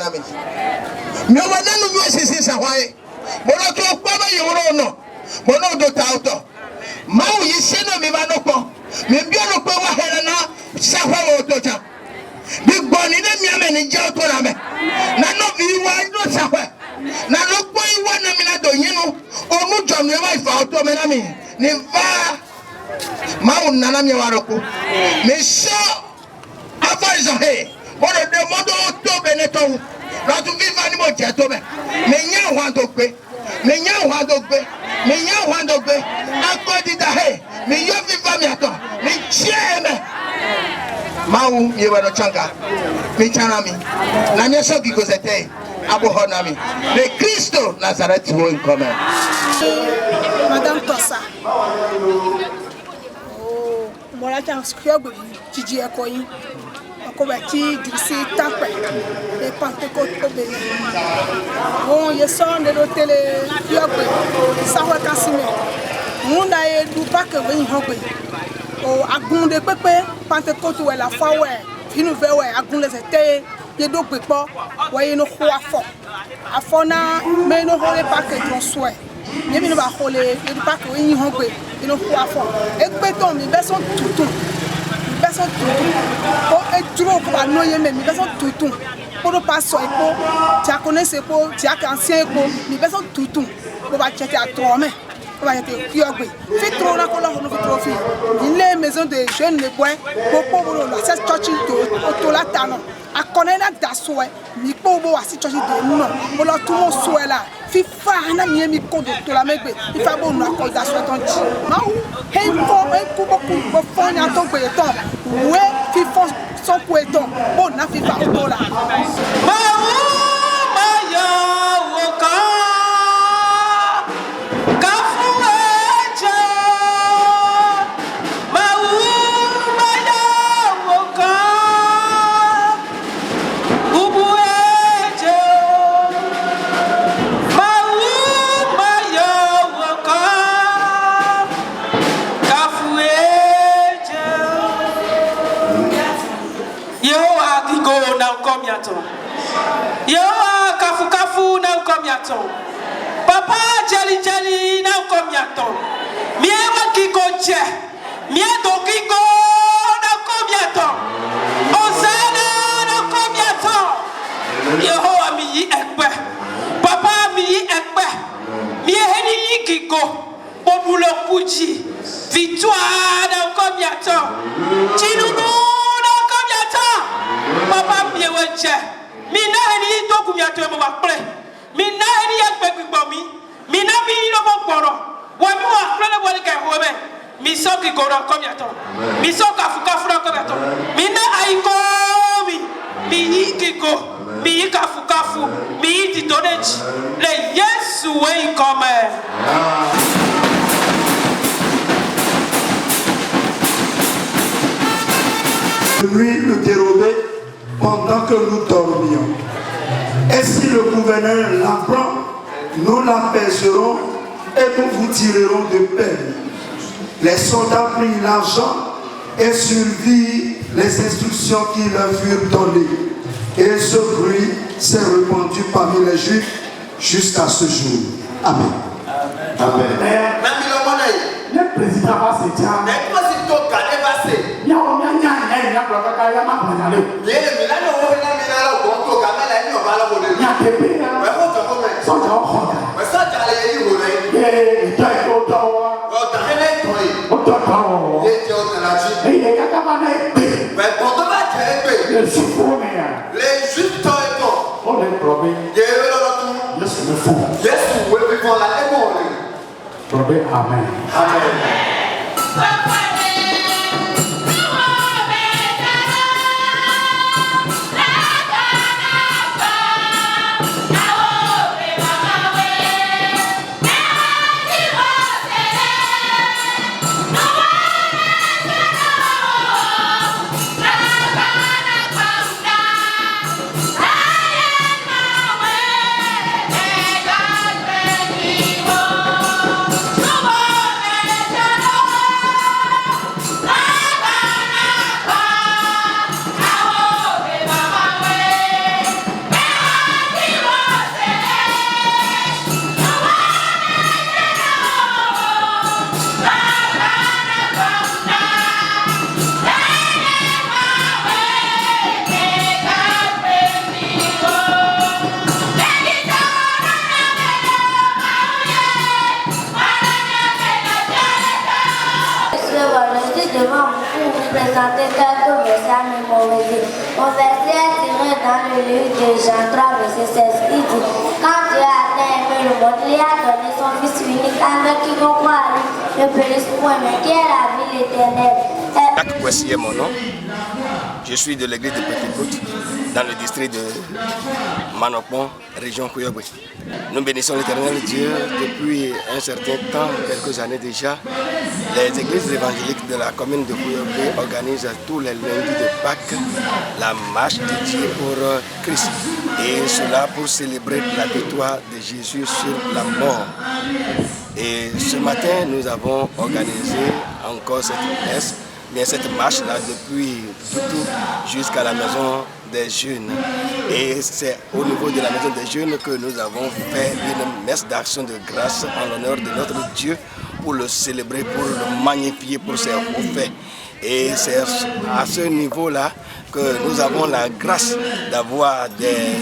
nami. Me wana no yo sisi sa hwan. Mono to kwa ba yoro no. Mono do ta auto. Ma wo yise no me ba no ko. Me bia no ko wa hele na sa hwa wo to cha. Bi gboni na mi ameni je to na me. Na no bi wa no sa hwa. Na no ko wa na mi na do yin no. Onu jo me wa fa auto me na mi. Ni va ma unana mi waroko. Me so avoizo he. Bodo de modo to beneto. La tu viva ni mo je to be. Me nya hwan to pe. Me nya hwan to pe. Me nya hwan to pe. Akodi da he. Me yo viva mi ato. Me cheme. Mau ye wa no chanka. Me chana mi. Na nya so ki ko sete. Abo hona mi. Le Cristo Nazareth wo in come. Madame Tossa. Mola ta skiogo jiji ekoyin ko ba ti dirisi tape e Pentecôte obele on ye son de télé yogbe sawa kasime munda e du pak we hogbe o agunde pepe Pentecôte we la fa we finu ve we agunle sete ye do pepo we no ho afo na me no ho le pak ton souhait ye mi no ba ho le du pak we hogbe ino ho afo e peton mi beson tutu o e duro ko ba no ye me mi beson tutu ko do pa so epo ti a connaisse epo ti a ancien epo mi beson tutu ko ba chete ato me ko ba chete ki ogbe fi tro na ko lo no fi tro fi ile maison de jeunes le boy ko po lo la cette church to la tano a connaître da so e mi po bo wa si church de no mo lo tu mo so e la fi fa na mi mi ko to la megbe fi fa bo no ko da so ton ti ma u he ko e ku bo fo ni ato gbe ton we fi fo so ku eton bo na fi fa to la ma yo wo ka Yehowa kafu kafu na ukomiato. Papa jali jali na ukomiato. Miewa kikoche. Mieto kiko na ukomiato. Osana na ukomiato. Yehowa mi yi ekpe. Papa mi yi ekpe. Mieheni yi kiko. Populo kuji. Victoire na ukomiato. Chinunu na ukomiato. Papa mieweche. Mina heni to kumyato mo ba pre. Mina heni yakpe gbigbo mi. Mina mi no bo poro. Wa mi wa pre le boli ka ho be. Mi so ki goro kumyato. Mi so ka fu ka fu kumyato. Mina ai ko mi. Mi yi ki ko. Mi yi ka fu. Mi yi ti donate. Le Yesu we come. Lui le dérober pendant que nous dormions. Et si le gouverneur l'apprend, nous l'apaiserons et nous vous tirerons de peine. Les soldats prirent l'argent et suivirent les instructions qui leur furent données. Et ce bruit s'est répandu parmi les Juifs jusqu'à ce jour. Amen. Amen. Le président va se dire. Amen. présenter quelques versets à mémoriser. Mon verset est tiré dans le livre de Jean 3, verset 16. Il dit, quand Dieu a tant aimé le monde, il a donné son Fils unique avec qui on croit à lui, ne périsse point, mais qui est la vie éternelle. Jacques Boissier est mon nom. Je suis de l'église de Petite-Côte, dans le district de Manopon, région Kouyobe. Nous bénissons l'Éternel Dieu depuis un certain temps, quelques années déjà. Les églises évangéliques de la commune de Kouyobe organisent tous les lundis de Pâques la marche de Dieu pour Christ. Et cela pour célébrer la victoire de Jésus sur la mort. Et ce matin, nous avons organisé encore cette messe. Mais cette marche-là depuis Toutou jusqu'à la maison des jeunes. Et c'est au niveau de la maison des jeunes que nous avons fait une messe d'action de grâce en l'honneur de notre Dieu pour le célébrer, pour le magnifier pour ses hauts faits. Et c'est à ce niveau-là que nous avons la grâce d'avoir des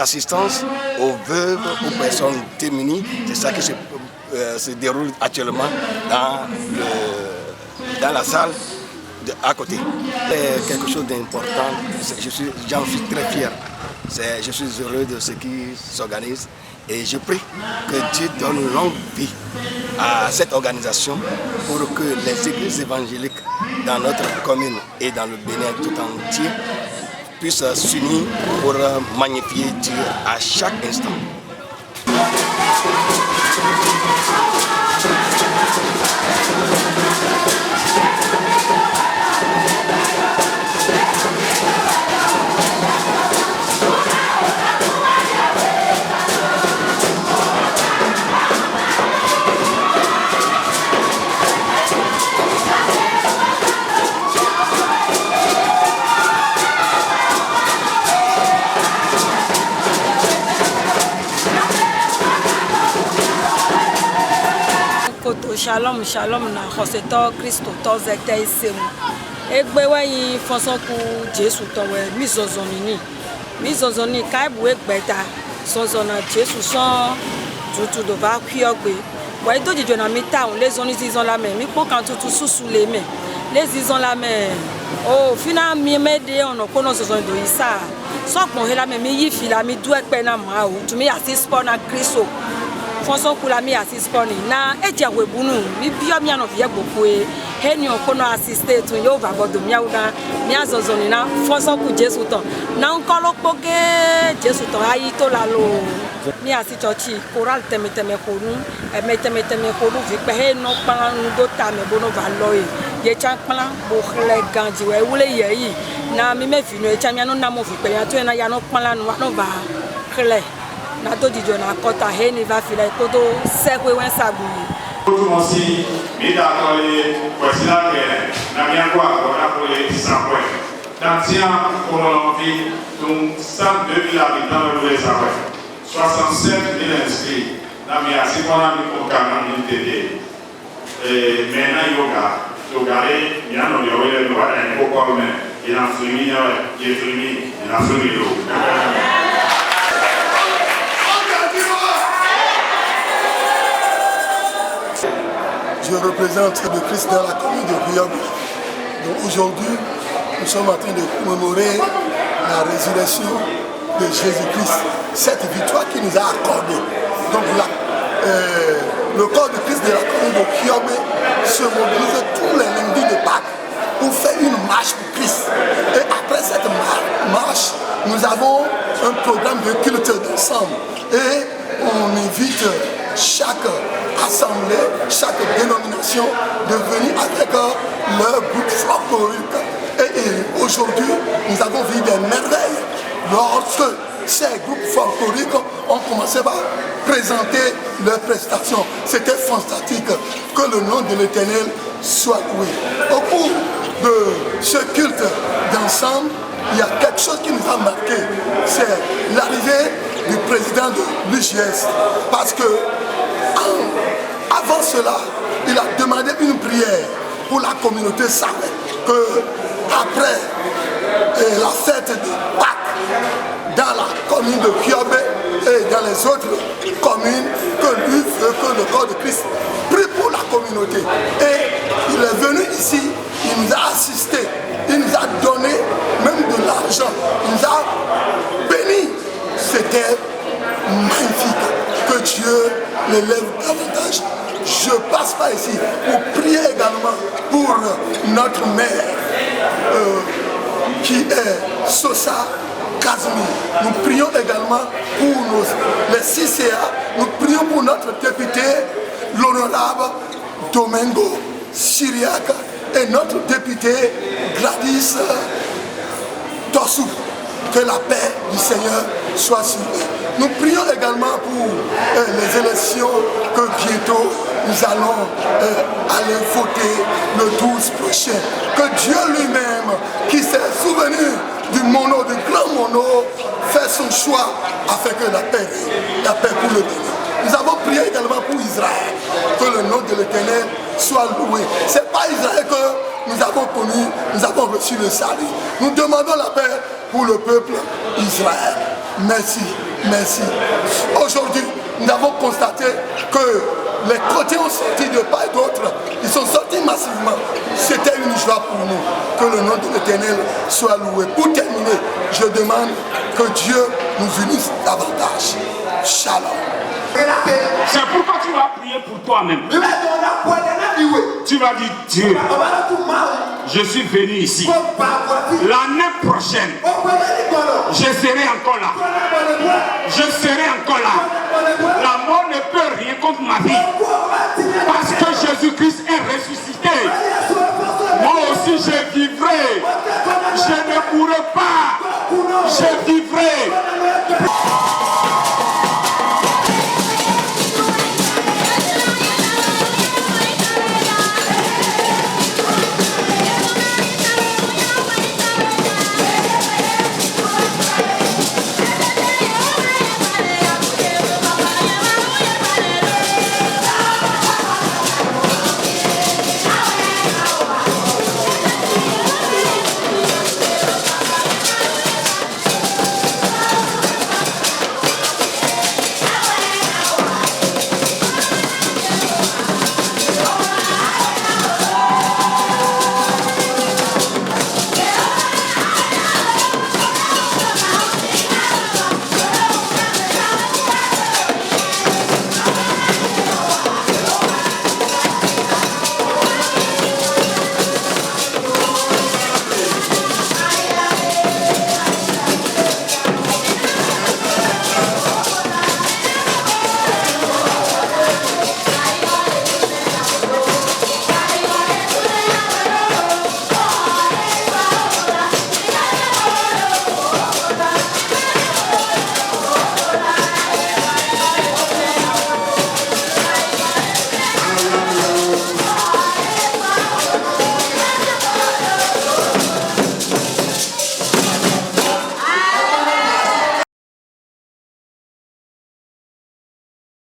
assistances aux veuves, aux personnes démunies. C'est ça qui se déroule actuellement dans la salle à côté. C'est quelque chose d'important, j'en suis très fier. Je suis heureux de ce qui s'organise et je prie que Dieu donne longue vie à cette organisation pour que les églises évangéliques dans notre commune et dans le Bénin tout entier puissent s'unir pour magnifier Dieu à chaque instant. Shalom, shalom na hoseto Kristo to zete isemu. Egbe wayi fonsoku Jesu to we mizozoni kai bu egbeta sozona Jesu son tutu do va kwiogbe. Wa do jijo na mita on les oni zizon la me mi po kan tutu susu le me. Les zizon la me. Oh fina mi mede on ko no zozon do isa. So pon he la me mi yi fi la mi du epe na ma o tu mi assist na Kristo. Fonson kula mi assistoni na eje webunu mi bio mi anof ye gbopoe heni okono assistant tun yo va bodo mi awuda mi azozoni na fonson ku Jesu ton na nkolo poge Jesu ton ayi to la lo mi asichochi choral temeteme konu emetemeteme konu vi pe he no pa ndo ta me bono va lo ye chan plan bo khle ganji we wule ye yi na mi me finu e chan mi anu na mo vi pe ya to na ya no plan no va khle na to dijo na kota he ni va fila todo sekwe wen sabu Aussi, mais d'accord les voici la guerre na bien quoi on a pour les 100 points dans tiens pour l'envie donc 102 000 habitants de les avoir 67 000 inscrits na bien si on a mis pour 40 000 TD et maintenant yoga il y a no yo le droit à un peu comme il a fini il a fini l'eau. Je représente le Christ dans la commune de Kouyobe. Donc aujourd'hui, nous sommes en train de commémorer la résurrection de Jésus-Christ, cette victoire qu'il nous a accordée. Donc le corps de Christ de la commune de Kouyobe se mobilise tous les lundis de Pâques pour faire une marche pour Christ. Et après cette marche, nous avons un programme de culte d'ensemble. Et on invite chaque assemblée, chaque dénomination de venir avec leur groupe folklorique. Et aujourd'hui, nous avons vu des merveilles lorsque ces groupes folkloriques ont commencé par présenter leurs prestations. C'était fantastique. Que le nom de l'Éternel soit loué. Au cours de ce culte d'ensemble, il y a quelque chose qui nous a marqué. C'est l'arrivée du président de l'UGS. Parce que avant cela, il a demandé une prière pour la communauté sahel. Que après la fête de Pâques, dans la commune de Kouyobe et dans les autres communes, que lui veut que le corps de Christ prie pour la communauté. Et il est venu ici, il nous a assistés, il nous a donné même de l'argent, il nous a bénis. C'était magnifique. Que Dieu l'élève davantage. Je passe par ici pour prier également pour notre mère qui est Sosa Kazmi. Nous prions également pour les CCA. Nous prions pour notre député, l'honorable Domingo Syriac, et notre député Gladys Dossou. Que la paix du Seigneur soit sur eux. Nous prions également pour les élections que bientôt nous allons aller voter le 12 prochain. Que Dieu lui-même, qui s'est souvenu du mono, du grand mono, fait son choix afin que la paix pour le Bénin. Nous avons prié également pour Israël, que le nom de l'Éternel soit loué. Ce n'est pas Israël que nous avons connu, nous avons reçu le salut. Nous demandons la paix pour le peuple Israël. Merci, merci. Aujourd'hui, nous avons constaté que les côtés ont sorti de part et d'autre. Ils sont sortis massivement. C'était une joie pour nous. Que le nom de l'Éternel soit loué. Pour terminer, je demande que Dieu nous unisse davantage. Shalom. C'est pourquoi tu vas prier pour toi-même. Tu vas dire, Dieu, je suis venu ici. L'année prochaine, je serai encore là. Je serai encore là. La mort ne peut rien contre ma vie.